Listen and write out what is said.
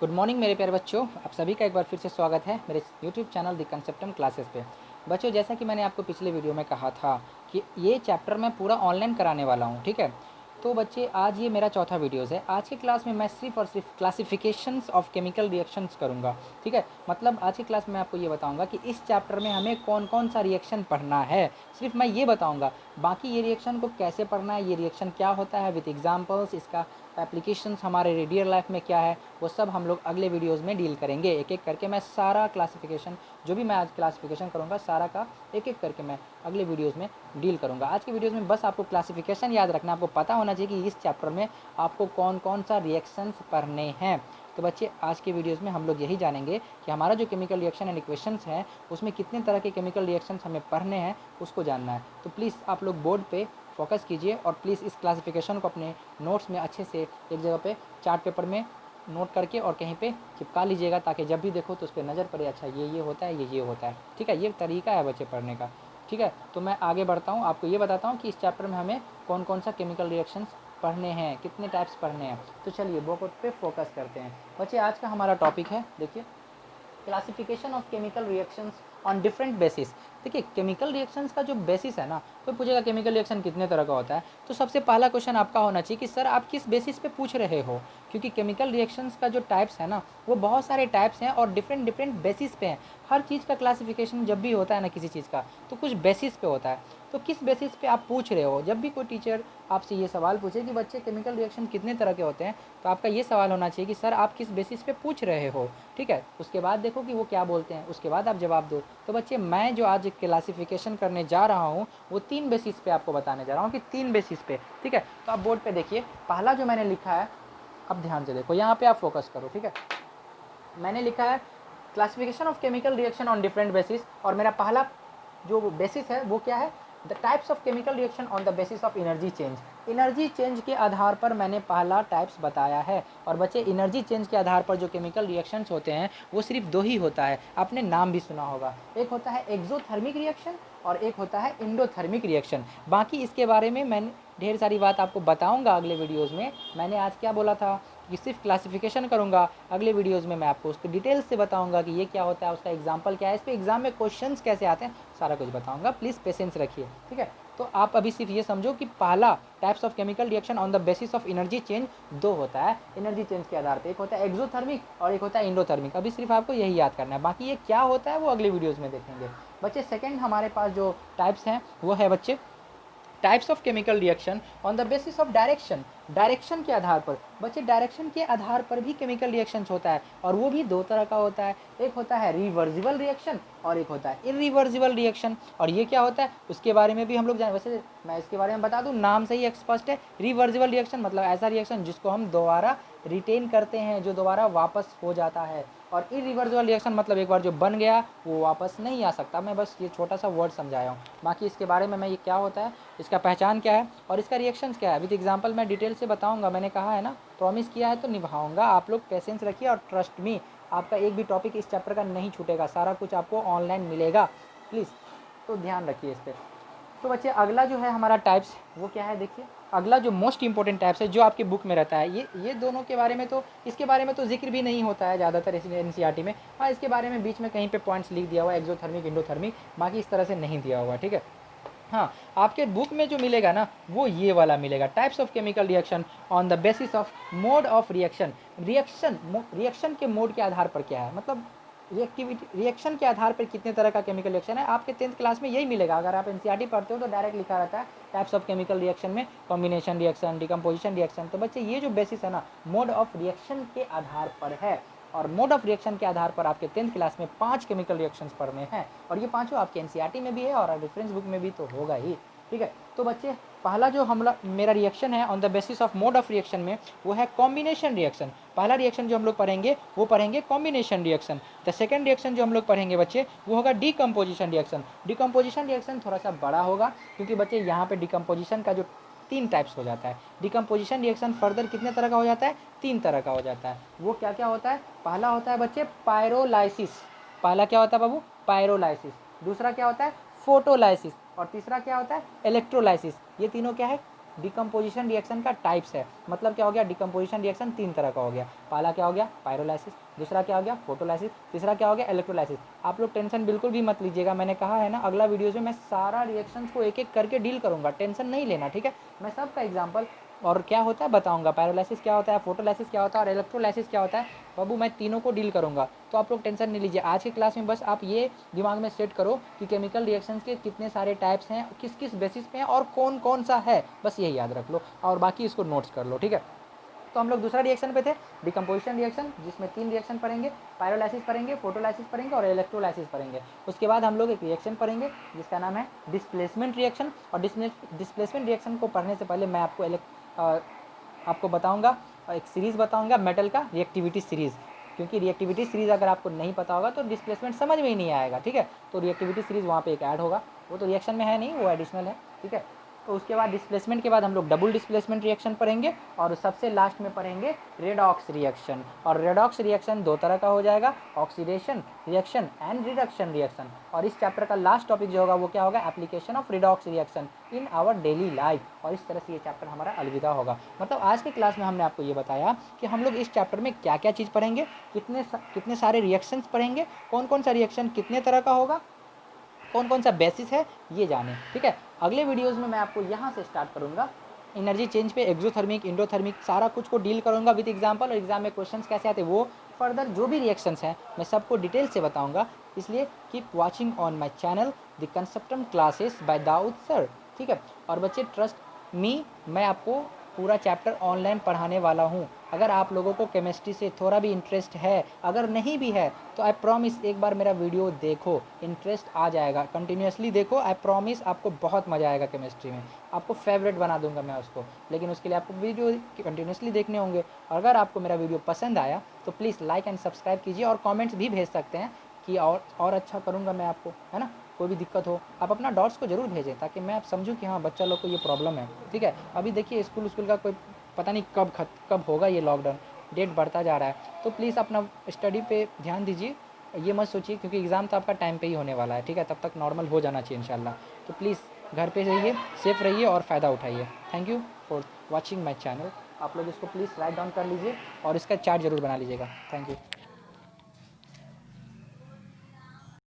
Good morning मेरे प्यारे बच्चों, आप सभी का एक बार फिर से स्वागत है मेरे YouTube channel the Conceptum classes पे। बच्चों, जैसा कि मैंने आपको पिछले वीडियो में कहा था कि ये चैप्टर मैं पूरा ऑनलाइन कराने वाला हूँ, ठीक है। तो बच्चे, आज ये मेरा चौथा वीडियोज़ है। आज की क्लास में मैं सिर्फ और सिर्फ क्लासिफिकेशंस ऑफ केमिकल रिएक्शंस करूँगा, ठीक है। मतलब आज की क्लास में आपको ये बताऊँगा कि इस चैप्टर में हमें कौन कौन सा रिएक्शन पढ़ना है, सिर्फ मैं ये बताऊँगा। बाकी ये रिएक्शन को कैसे पढ़ना है, ये रिएक्शन क्या होता है विद एग्जाम्पल्स, इसका एप्लीकेशंस हमारे रियल लाइफ में क्या है, वो सब हम लोग अगले वीडियोस में डील करेंगे। एक एक करके मैं सारा क्लासिफिकेशन, जो भी मैं आज क्लासिफिकेशन करूँगा, सारा का एक एक करके मैं अगले वीडियोस में डील करूँगा। आज के वीडियोस में बस आपको क्लासिफिकेशन याद रखना, आपको पता होना चाहिए कि इस चैप्टर में आपको कौन कौन सा रिएक्शंस पढ़ने हैं। तो बच्चे, आज के वीडियोस में हम लोग यही जानेंगे कि हमारा जो केमिकल रिएक्शन एंड इक्वेशंस है, उसमें कितने तरह के केमिकल रिएक्शंस हमें पढ़ने हैं, उसको जानना है। तो प्लीज़ आप लोग बोर्ड पे फोकस कीजिए और प्लीज़ इस क्लासिफिकेशन को अपने नोट्स में अच्छे से एक जगह पे चार्ट पेपर में नोट करके और कहीं पे चिपका लीजिएगा, ताकि जब भी देखो तो उस पर नज़र पड़े, अच्छा ये होता है, ये होता है, ठीक है। ये तरीका है बच्चे पढ़ने का, ठीक है। तो मैं आगे बढ़ता हूँ, आपको ये बताता हूँ कि इस चैप्टर में हमें कौन कौन सा केमिकल रिएक्शंस पढ़ने हैं, कितने टाइप्स पढ़ने हैं। तो चलिए बोर्ड पे फोकस करते हैं। बच्चे, आज का हमारा टॉपिक है, देखिए, classification of chemical reactions on different basis. देखिए, केमिकल रिएक्शंस का जो बेसिस है ना, कोई पूछेगा केमिकल रिएक्शन कितने तरह का होता है, तो सबसे पहला क्वेश्चन आपका होना चाहिए कि सर आप किस बेसिस पे पूछ रहे हो। क्योंकि केमिकल रिएक्शंस का जो टाइप्स है ना, वो बहुत सारे टाइप्स हैं और डिफरेंट डिफरेंट बेसिस पे हैं। हर चीज़ का क्लासिफिकेशन जब भी होता है ना किसी चीज़ का, तो कुछ बेसिस पे होता है। तो किस बेसिस पे आप पूछ रहे हो, जब भी कोई टीचर आपसे ये सवाल पूछे कि बच्चे केमिकल रिएक्शन कितने तरह के होते हैं, तो आपका ये सवाल होना चाहिए कि सर आप किस बेसिस पे पूछ रहे हो, ठीक है। उसके बाद देखो कि वो क्या बोलते हैं, उसके बाद आप जवाब दो। तो बच्चे, मैं जो आज क्लासिफिकेशन करने जा रहा हूँ, वो 3 बेसिस पे आपको बताने जा रहा हूँ कि 3 बेसिस पे, ठीक है। तो आप बोर्ड पे देखिए, पहला जो मैंने लिखा है, अब ध्यान से देखो, यहाँ पे आप फोकस करो, ठीक है। मैंने लिखा है classification of chemical reaction on different basis, और मेरा पहला जो बेसिस है वो क्या है, the types of chemical reaction on the basis of energy change. Energy change के आधार पर मैंने पहला टाइप्स बताया है। और बच्चे, एनर्जी चेंज के आधार पर जो केमिकल रिएक्शंस होते हैं वो सिर्फ 2 ही होता है, आपने नाम भी सुना होगा। एक होता है एक्सोथर्मिक रिएक्शन और एक होता है इंडोथर्मिक रिएक्शन। बाकी इसके बारे में मैं ढेर सारी बात आपको बताऊंगा अगले वीडियोस में। मैंने आज क्या बोला था कि सिर्फ क्लासिफिकेशन करूंगा, अगले वीडियोस में मैं आपको उसको डिटेल्स से बताऊंगा कि ये क्या होता है, उसका एग्जांपल क्या है, इस पे एग्जाम में क्वेश्चंस कैसे आते हैं, सारा कुछ बताऊंगा। प्लीज़ पेशेंस रखिए, ठीक है। तो आप अभी सिर्फ ये समझो कि पहला types of chemical reaction on the basis of energy change 2 होता है एनर्जी चेंज के आधार पे, एक होता है एक्सोथर्मिक और एक होता है इंडोथर्मिक। अभी सिर्फ आपको यही याद करना है, बाकी ये क्या होता है वो अगले वीडियोज़ में देखेंगे। बच्चे, सेकेंड हमारे पास जो टाइप्स हैं वो है बच्चे types of chemical reaction on the basis of direction. Direction के आधार पर, बच्चे डायरेक्शन के आधार पर भी केमिकल रिएक्शंस होता है, और वो भी 2 तरह का होता है। एक होता है रिवर्सिबल रिएक्शन और एक होता है इरिवर्सिबल रिएक्शन। और ये क्या होता है उसके बारे में भी हम लोग जाने, वैसे मैं इसके बारे में बता दूं, नाम से ही स्पष्ट है। रिवर्सिबल रिएक्शन मतलब ऐसा रिएक्शन जिसको हम दोबारा रिटेन करते हैं, जो दोबारा वापस हो जाता है। और इरिवर्सिबल रिएक्शन मतलब एक बार जो बन गया वो वापस नहीं आ सकता। मैं बस ये छोटा सा वर्ड समझाया हूँ, बाकी इसके बारे में मैं ये क्या होता है, इसका पहचान क्या है और इसका रिएक्शंस क्या है, विद एग्जांपल मैं डिटेल से बताऊंगा। मैंने कहा है ना, प्रॉमिस किया है तो निभाऊंगा। आप लोग पेशेंस रखिए और ट्रस्ट मी, आपका एक भी टॉपिक इस चैप्टर का नहीं छूटेगा, सारा कुछ आपको ऑनलाइन मिलेगा, प्लीज़। तो ध्यान रखिए इस पर। तो बच्चे, अगला जो है हमारा टाइप्स वो क्या है, देखिए, अगला जो मोस्ट इंपॉर्टेंट टाइप्स है जो आपकी बुक में रहता है, ये दोनों के बारे में तो, इसके बारे में तो जिक्र भी नहीं होता है ज़्यादातर एनसीईआरटी में। हाँ, इसके बारे में बीच में कहीं पे पॉइंट्स लिख दिया हुआ है, एक्सोथर्मिक इंडोथर्मिक, बाकी इस तरह से नहीं दिया हुआ, ठीक है। हाँ, आपके बुक में जो मिलेगा ना वो ये वाला मिलेगा, types of chemical reaction on the basis of mode of reaction. Reaction के मोड के आधार पर क्या है, मतलब रिएक्टिविटी, रिएक्शन के आधार पर कितने तरह का केमिकल रिएक्शन है, आपके 10th क्लास में यही मिलेगा। अगर आप एनसीईआरटी पढ़ते हो तो डायरेक्ट लिखा रहता है टाइप्स ऑफ केमिकल रिएक्शन में कॉम्बिनेशन रिएक्शन, डिकम्पोजिशन रिएक्शन। तो बच्चे, ये जो बेसिस है ना, मोड ऑफ रिएक्शन के आधार पर है। और मोड ऑफ रिएक्शन के आधार पर आपके 10th क्लास में 5 केमिकल रिएक्शंस पढ़ने हैं, और ये पांचों आपके एनसीईआरटी में भी है और रेफरेंस बुक में भी तो होगा ही, ठीक है। तो बच्चे, पहला जो हमला मेरा रिएक्शन है on the basis of mode of reaction में, वो है कॉम्बिनेशन रिएक्शन। पहला रिएक्शन जो हम लोग पढ़ेंगे वो पढ़ेंगे combination reaction. The second reaction जो हम लोग पढ़ेंगे बच्चे, वो होगा डिकम्पोजिशन रिएक्शन। डिकम्पोजिशन रिएक्शन थोड़ा सा बड़ा होगा, क्योंकि बच्चे यहाँ पे डिकम्पोजिशन का जो 3 टाइप्स हो जाता है। डिकम्पोजिशन रिएक्शन फर्दर कितने तरह का हो जाता है, 3 तरह का हो जाता है। वो क्या क्या होता है, पहला होता है बच्चे पायरोलाइसिस। पहला क्या होता है बाबू, पायरोलाइसिस। दूसरा क्या होता है, फोटोलाइसिस। और तीसरा क्या होता है, इलेक्ट्रोलाइसिस। ये तीनों क्या है, डिकम्पोजिशन रिएक्शन का टाइप्स है। मतलब क्या हो गया, डिकम्पोजिशन रिएक्शन 3 तरह का हो गया। पहला क्या हो गया, पायरोलाइसिस, दूसरा क्या हो गया, फोटोलाइसिस, तीसरा क्या हो गया, इलेक्ट्रोलाइसिस। आप लोग टेंशन बिल्कुल भी मत लीजिएगा, मैंने कहा है ना अगला वीडियोज़ में मैं सारा रिएक्शंस को एक एक करके डील करूँगा, टेंशन नहीं लेना, ठीक है। मैं सबका एग्जाम्पल और क्या होता है बताऊंगा, पायरोलाइसिस क्या होता है, फोटोलाइसिस क्या होता है और इलेक्ट्रोलाइसिस क्या होता है, बाबू मैं तीनों को डील करूंगा। तो आप लोग टेंशन नहीं लीजिए। आज की क्लास में बस आप ये दिमाग में सेट करो कि केमिकल रिएक्शंस के कितने सारे टाइप्स हैं, किस किस बेसिस पे हैं और कौन कौन सा है, बस यही याद रख लो और बाकी इसको नोट्स कर लो, ठीक है। तो हम लोग दूसरा रिएक्शन पे थे, डिकम्पोजिशन रिएक्शन, जिसमें 3 रिएक्शन पढ़ेंगे, पायरोलाइसिस पढ़ेंगे, फोटोलाइसिस पढ़ेंगे और इलेक्ट्रोलाइसिस पढ़ेंगे। उसके बाद हम लोग एक रिएक्शन पढ़ेंगे जिसका नाम है डिस्प्लेसमेंट रिएक्शन। और डिस्प्लेसमेंट रिएक्शन को पढ़ने से पहले मैं आपको बताऊंगा, एक सीरीज़ बताऊंगा मेटल का, रिएक्टिविटी सीरीज़। क्योंकि रिएक्टिविटी सीरीज़ अगर आपको नहीं पता होगा तो डिस्प्लेसमेंट समझ में ही नहीं आएगा, ठीक है। तो रिएक्टिविटी सीरीज़ वहाँ पे एक ऐड होगा, वो तो रिएक्शन में है नहीं, वो एडिशनल है, ठीक है। तो उसके बाद डिस्प्लेसमेंट के बाद हम लोग डबल डिस्प्लेसमेंट रिएक्शन पढ़ेंगे और सबसे लास्ट में पढ़ेंगे रेडॉक्स रिएक्शन। और रेडॉक्स रिएक्शन 2 तरह का हो जाएगा, oxidation reaction and reduction reaction. और इस चैप्टर का लास्ट टॉपिक जो होगा वो क्या होगा, application of redox reaction in our daily life. और इस तरह से ये चैप्टर हमारा अलविदा होगा। मतलब आज के क्लास में हमने आपको ये बताया कि हम लोग इस चैप्टर में क्या क्या चीज़ पढ़ेंगे, कितने सारे रिएक्शंस पढ़ेंगे, कौन कौन सा रिएक्शन कितने तरह का होगा, कौन कौन सा बेसिस है, ये जाने, ठीक है। अगले वीडियोज़ में मैं आपको यहाँ से स्टार्ट करूँगा एनर्जी चेंज पे, एक्सोथर्मिक, इंडोथर्मिक, सारा कुछ को डील करूँगा विद एग्जाम्पल। और एग्जाम में क्वेश्चंस कैसे आते हैं वो फर्दर जो भी रिएक्शंस हैं मैं सबको डिटेल से बताऊँगा। इसलिए keep watching on my channel the Conceptum classes by Dawood sir, ठीक है। और बच्चे ट्रस्ट मी, मैं आपको पूरा चैप्टर ऑनलाइन पढ़ाने वाला हूँ। अगर आप लोगों को केमिस्ट्री से थोड़ा भी इंटरेस्ट है, अगर नहीं भी है तो आई प्रॉमिस एक बार मेरा वीडियो देखो, इंटरेस्ट आ जाएगा, कंटिन्यूसली देखो, आई प्रॉमिस आपको बहुत मज़ा आएगा केमिस्ट्री में, आपको फेवरेट बना दूंगा मैं उसको। लेकिन उसके लिए आपको वीडियो कंटिन्यूसली देखने होंगे। अगर आपको मेरा वीडियो पसंद आया तो प्लीज़ लाइक एंड सब्सक्राइब कीजिए और कॉमेंट्स भी भेज सकते हैं कि और अच्छा करूँगा मैं आपको, है ना। कोई भी दिक्कत हो आप अपना डॉट्स को ज़रूर भेजें ताकि मैं आप समझूं कि हाँ बच्चा लोग को ये प्रॉब्लम है, ठीक है। अभी देखिए स्कूल का कोई पता नहीं कब होगा ये लॉकडाउन, डेट बढ़ता जा रहा है। तो प्लीज़ अपना स्टडी पे ध्यान दीजिए, ये मत सोचिए क्योंकि एग्ज़ाम तो आपका टाइम पे ही होने वाला है, ठीक है। तब तक नॉर्मल हो जाना चाहिए इंशाल्लाह। तो प्लीज़ घर पे रहिए, सेफ़ रहिए और फ़ायदा उठाइए। Thank you for watching my channel. आप लोग इसको प्लीज़ राइट डाउन कर लीजिए और इसका चार्ट ज़रूर बना लीजिएगा। Thank you.